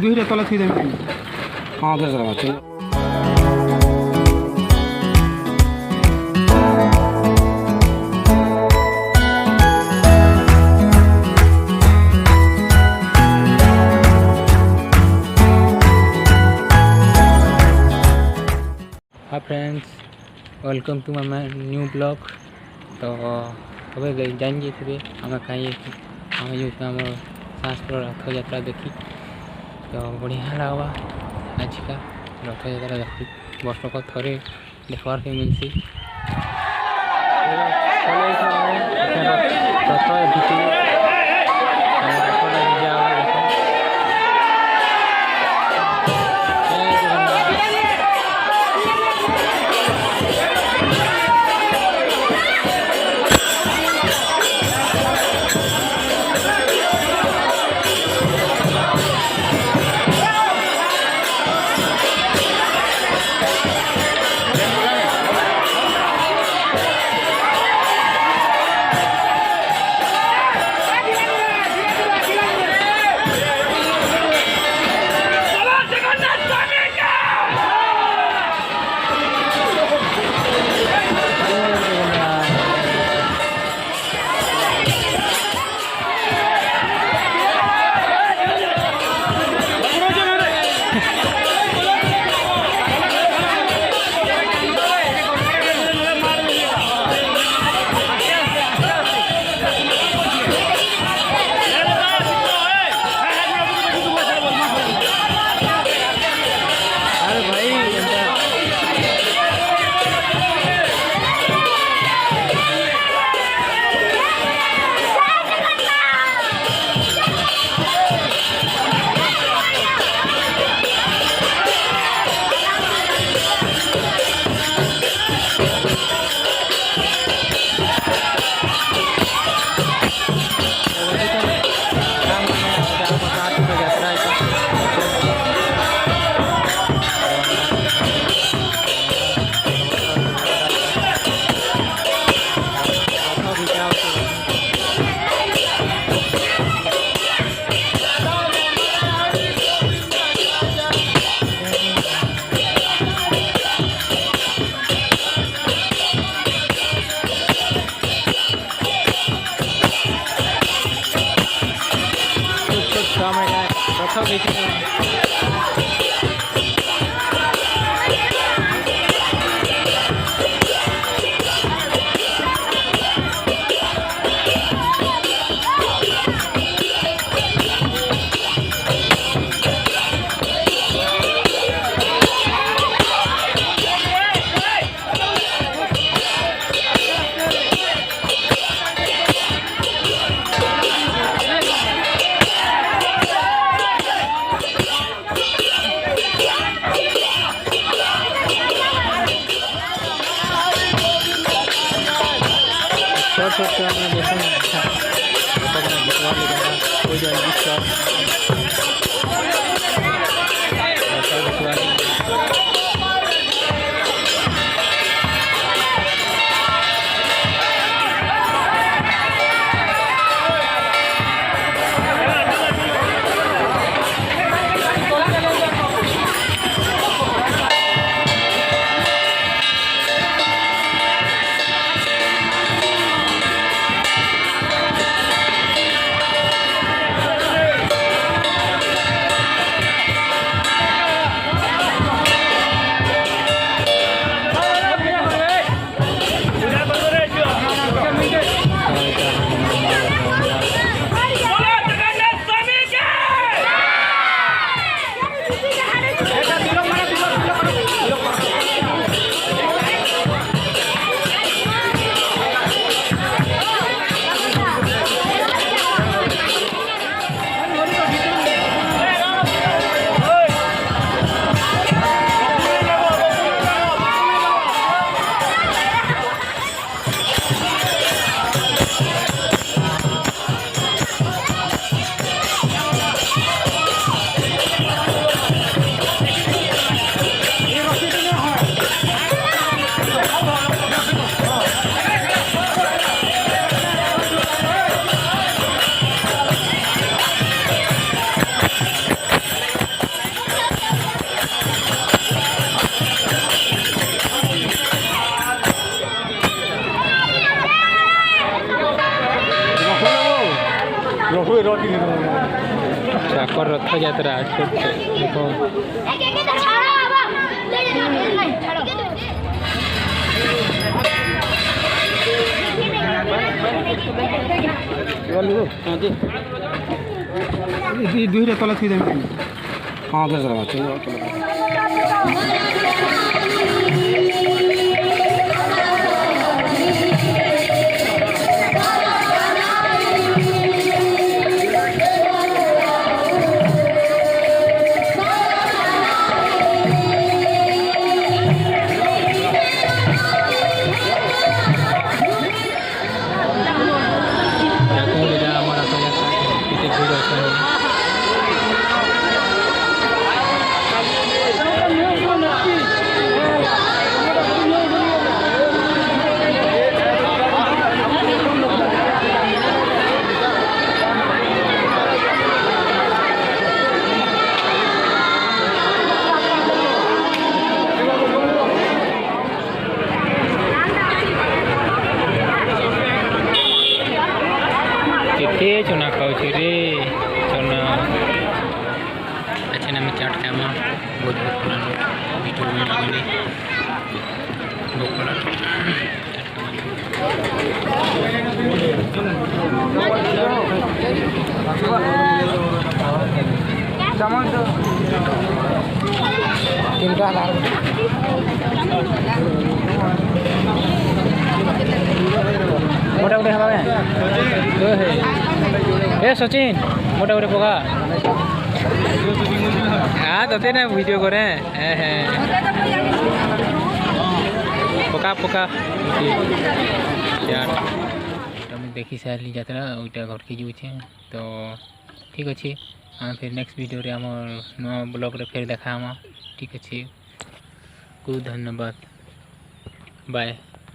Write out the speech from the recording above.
ଦୁଇରେ ତଳେ ଥୋଇଦେବି। ହଁ ଚଲ। Hi friends, welcome to my new blog. तो હવે જાણીએ थे आम कहीं आम जो आम शास्त्र रथ यात्रा देखी तो बढ़िया लगा। आज का रथ यात्रा देखी वर्ष को थोड़े देखवार के मिलसी ଚାକର ରଥଯାତ୍ରା ଛୋଟ ଦେଖ ଦୁଇରେ ତଳେ ଥୋଇଦେବି। ହଁ ଦଶ ଟଙ୍କା କେତେ ଚନା ଖାଉଛି ରେ ଚନା ଆଚ୍ଛା ଆମେ ଚାଟ୍ ଖାଇମା ବହୁତ ଭୋକ ଭିଡ଼ିଓ मोटा मोटे हवा ए सचिन मोटा मोटे पका हाँ तो ना वीडियो करे पका पका यार देखी सारी यात्रा ओटा घर के जाऊे तो ठीक अच्छे हाँ फिर नेक्स्ट वीडियो रे आम नुआ ब्लॉग रे फिर देखा ठीक अच्छे को धन्यवाद बाय।